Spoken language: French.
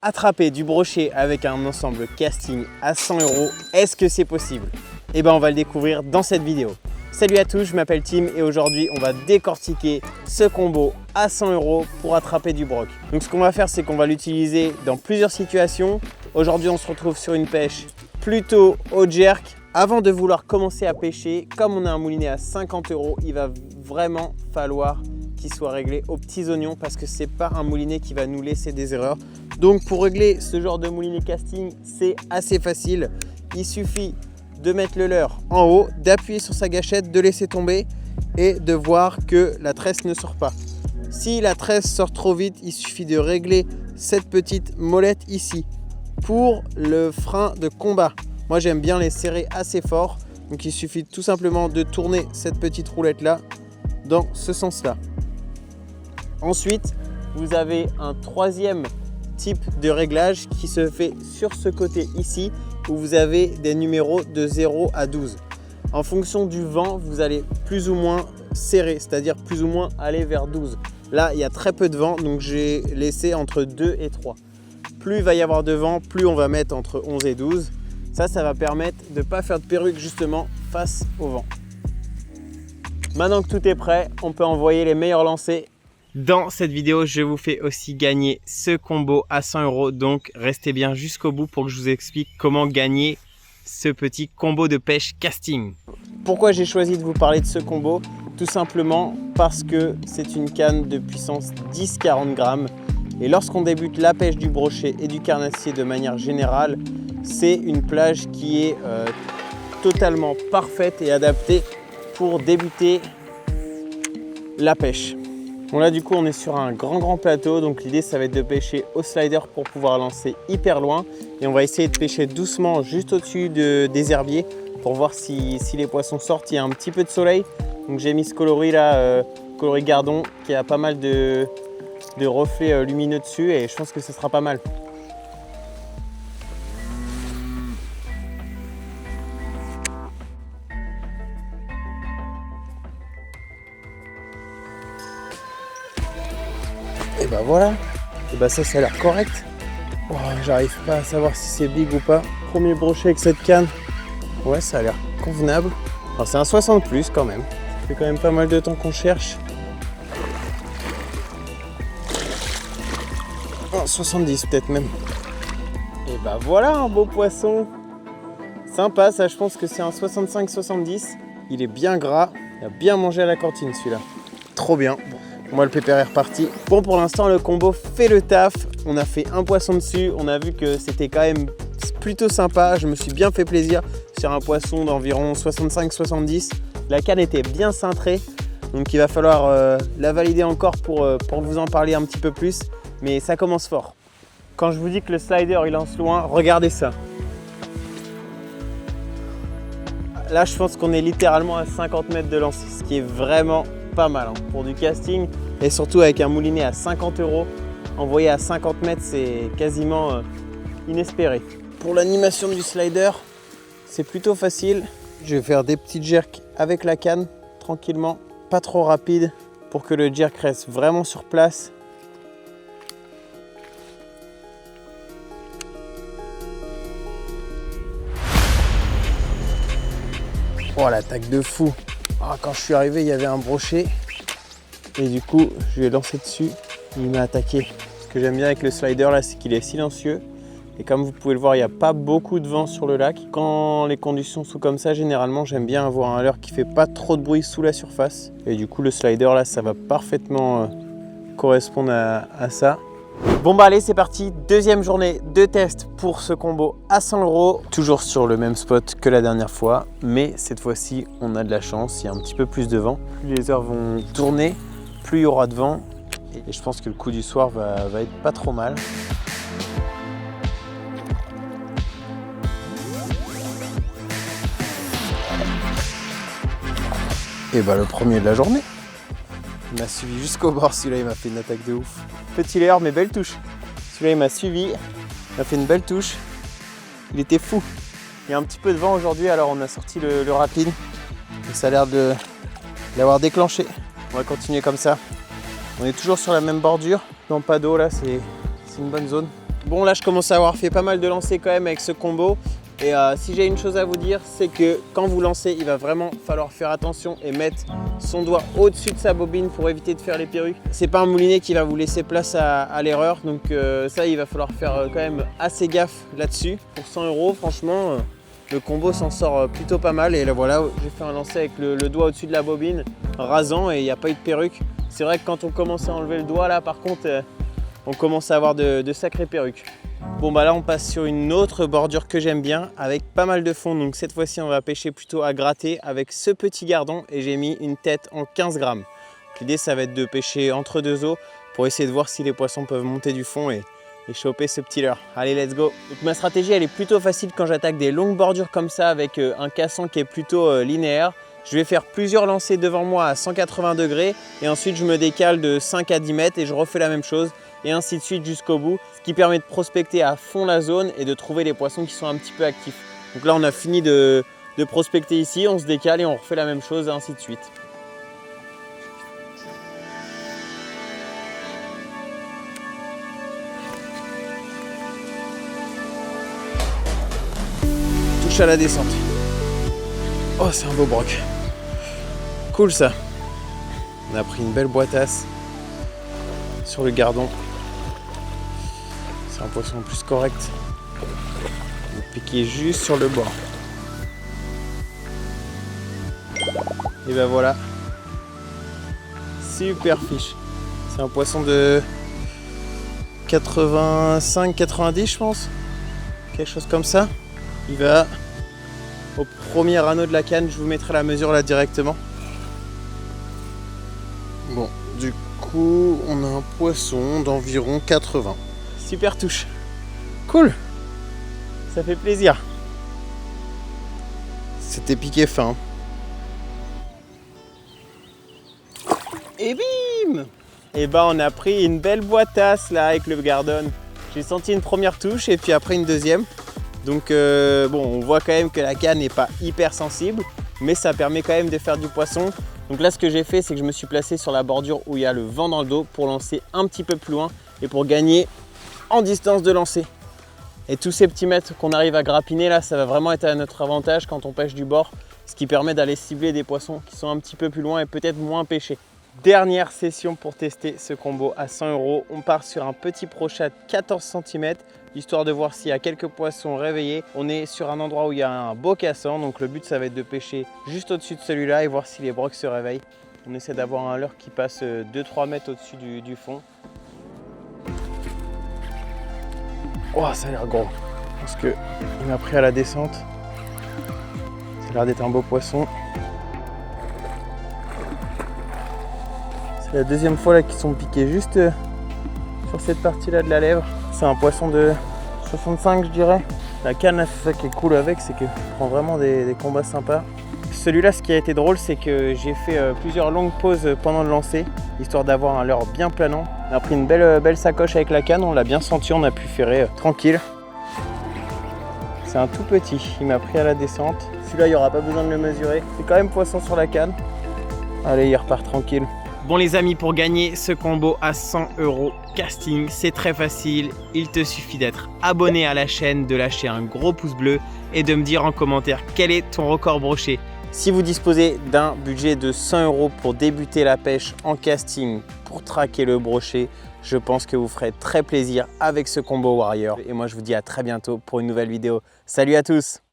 Attraper du brochet avec un ensemble casting à 100 €, est-ce que c'est possible? Eh bien on va le découvrir dans cette vidéo. Salut à tous, je m'appelle Tim et aujourd'hui on va décortiquer ce combo à 100 € pour attraper du broc. Donc ce qu'on va faire, c'est qu'on va l'utiliser dans plusieurs situations. Aujourd'hui on se retrouve sur une pêche plutôt au jerk. Avant de vouloir commencer à pêcher, comme on a un moulinet à 50 €, il va vraiment falloir qu'il soit réglé aux petits oignons parce que c'est pas un moulinet qui va nous laisser des erreurs. Donc pour régler ce genre de moulinet casting, c'est assez facile. Il suffit de mettre le leurre en haut, d'appuyer sur sa gâchette, de laisser tomber et de voir que la tresse ne sort pas. Si la tresse sort trop vite, il suffit de régler cette petite molette ici. Pour le frein de combat, moi j'aime bien les serrer assez fort. Donc il suffit tout simplement de tourner cette petite roulette là dans ce sens là. Ensuite, vous avez un troisième type de réglage qui se fait sur ce côté ici où vous avez des numéros de 0 à 12. En fonction du vent, vous allez plus ou moins serrer, c'est-à-dire plus ou moins aller vers 12. Là, il y a très peu de vent, donc j'ai laissé entre 2 et 3. Plus il va y avoir de vent, plus on va mettre entre 11 et 12. Ça va permettre de ne pas faire de perruque justement face au vent. Maintenant que tout est prêt, on peut envoyer les meilleurs lancers. Dans cette vidéo, je vous fais aussi gagner ce combo à 100 €, donc restez bien jusqu'au bout pour que je vous explique comment gagner ce petit combo de pêche casting. Pourquoi j'ai choisi de vous parler de ce combo? Tout simplement parce que c'est une canne de puissance 10-40 grammes et lorsqu'on débute la pêche du brochet et du carnassier de manière générale, c'est une plage qui est totalement parfaite et adaptée pour débuter la pêche. Bon là du coup on est sur un grand plateau, donc l'idée ça va être de pêcher au slider pour pouvoir lancer hyper loin et on va essayer de pêcher doucement juste au-dessus des herbiers pour voir si les poissons sortent. Il y a un petit peu de soleil, donc j'ai mis ce coloris là, coloris gardon qui a pas mal de reflets lumineux dessus et je pense que ce sera pas mal. Et bah voilà, et bah ça a l'air correct. Oh, j'arrive pas à savoir si c'est big ou pas. Premier brochet avec cette canne. Ouais, ça a l'air convenable. Alors, c'est un 60 plus quand même. Ça fait quand même pas mal de temps qu'on cherche. Oh, 70 peut-être même. Et bah voilà un beau poisson. Sympa ça, je pense que c'est un 65-70. Il est bien gras. Il a bien mangé à la cantine celui-là. Trop bien. Moi le pépère est reparti. Bon pour l'instant le combo fait le taf. On a fait un poisson dessus. On a vu que c'était quand même plutôt sympa. Je me suis bien fait plaisir sur un poisson d'environ 65-70. La canne était bien cintrée. Donc il va falloir la valider encore pour vous en parler un petit peu plus. Mais ça commence fort. Quand je vous dis que le slider il lance loin, regardez ça. Là je pense qu'on est littéralement à 50 mètres de lancer. Ce qui est vraiment pas mal hein, pour du casting et surtout avec un moulinet à 50 €, envoyé à 50 mètres c'est quasiment inespéré. Pour l'animation du slider, c'est plutôt facile. Je vais faire des petits jerks avec la canne tranquillement, pas trop rapide pour que le jerk reste vraiment sur place. Oh l'attaque de fou! Oh, quand je suis arrivé, il y avait un brochet et du coup, je lui ai lancé dessus. Il m'a attaqué. Ce que j'aime bien avec le slider là, c'est qu'il est silencieux. Et comme vous pouvez le voir, il n'y a pas beaucoup de vent sur le lac. Quand les conditions sont comme ça, généralement, j'aime bien avoir un leurre qui fait pas trop de bruit sous la surface. Et du coup, le slider là, ça va parfaitement correspondre à ça. Bon bah allez c'est parti, deuxième journée de test pour ce combo à 100 €. Toujours sur le même spot que la dernière fois, mais cette fois-ci on a de la chance, il y a un petit peu plus de vent. Plus les heures vont tourner, plus il y aura de vent et je pense que le coup du soir va être pas trop mal. Et bah le premier de la journée. Il m'a suivi jusqu'au bord, celui-là il m'a fait une attaque de ouf. Petit leurre mais belle touche. Celui-là il m'a suivi, il m'a fait une belle touche. Il était fou. Il y a un petit peu de vent aujourd'hui alors on a sorti le rapide. Et ça a l'air de l'avoir déclenché. On va continuer comme ça. On est toujours sur la même bordure. Non pas d'eau là, c'est une bonne zone. Bon, là je commence à avoir fait pas mal de lancers quand même avec ce combo. Et si j'ai une chose à vous dire, c'est que quand vous lancez, il va vraiment falloir faire attention et mettre son doigt au-dessus de sa bobine pour éviter de faire les perruques. C'est pas un moulinet qui va vous laisser place à l'erreur, donc ça il va falloir faire quand même assez gaffe là-dessus. Pour 100 €, franchement, le combo s'en sort plutôt pas mal. Et là voilà, j'ai fait un lancer avec le doigt au-dessus de la bobine, rasant, et il n'y a pas eu de perruque. C'est vrai que quand on commence à enlever le doigt là, par contre, on commence à avoir de sacrées perruques. Bon bah là on passe sur une autre bordure que j'aime bien avec pas mal de fond, donc cette fois-ci on va pêcher plutôt à gratter avec ce petit gardon et j'ai mis une tête en 15 grammes. L'idée ça va être de pêcher entre deux eaux pour essayer de voir si les poissons peuvent monter du fond et choper ce petit leurre. Allez, let's go. Donc ma stratégie elle est plutôt facile quand j'attaque des longues bordures comme ça avec un casson qui est plutôt linéaire. Je vais faire plusieurs lancers devant moi à 180 degrés et ensuite je me décale de 5 à 10 mètres et je refais la même chose. Et ainsi de suite jusqu'au bout, ce qui permet de prospecter à fond la zone et de trouver les poissons qui sont un petit peu actifs. Donc là on a fini de prospecter ici, on se décale et on refait la même chose et ainsi de suite. Touche à la descente. Oh, c'est un beau broc. Cool ça. On a pris une belle boîtasse sur le gardon. C'est un poisson plus correct. Il est piqué juste sur le bord. Et ben voilà. Super fiche. C'est un poisson de 85-90 je pense. Quelque chose comme ça. Il va au premier anneau de la canne. Je vous mettrai la mesure là directement. Bon, du coup, on a un poisson d'environ 80. Super touche. Cool. Ça fait plaisir. C'était piqué fin. Et bim! Et bah on a pris une belle boîtasse là avec le gardon. J'ai senti une première touche et puis après une deuxième. Donc bon, on voit quand même que la canne n'est pas hyper sensible, mais ça permet quand même de faire du poisson. Donc là ce que j'ai fait, c'est que je me suis placé sur la bordure où il y a le vent dans le dos pour lancer un petit peu plus loin et pour gagner en distance de lancer. Et tous ces petits mètres qu'on arrive à grappiner là, ça va vraiment être à notre avantage quand on pêche du bord, ce qui permet d'aller cibler des poissons qui sont un petit peu plus loin et peut-être moins pêchés. Dernière session pour tester ce combo à 100 €. On part sur un petit prochat de 14 cm, histoire de voir s'il y a quelques poissons réveillés. On est sur un endroit où il y a un beau cassan, donc le but ça va être de pêcher juste au-dessus de celui-là et voir si les brocs se réveillent. On essaie d'avoir un leurre qui passe 2-3 mètres au-dessus du fond. Oh, ça a l'air gros, parce qu'il m'a pris à la descente. Ça a l'air d'être un beau poisson. C'est la deuxième fois là qu'ils sont piqués juste sur cette partie là de la lèvre. C'est un poisson de 65 je dirais. La canne, c'est ça qui est cool avec, c'est qu'il prend vraiment des combats sympas. Celui-là, ce qui a été drôle, c'est que j'ai fait plusieurs longues pauses pendant le lancer, histoire d'avoir un leurre bien planant. On a pris une belle sacoche avec la canne, on l'a bien senti, on a pu ferrer tranquille. C'est un tout petit, il m'a pris à la descente. Celui-là, il n'y aura pas besoin de le mesurer. C'est quand même poisson sur la canne. Allez, il repart tranquille. Bon les amis, pour gagner ce combo à 100 € casting, c'est très facile. Il te suffit d'être abonné à la chaîne, de lâcher un gros pouce bleu et de me dire en commentaire quel est ton record broché. Si vous disposez d'un budget de 100 € pour débuter la pêche en casting, pour traquer le brochet, je pense que vous ferez très plaisir avec ce combo Warrior. Et moi je vous dis à très bientôt pour une nouvelle vidéo. Salut à tous!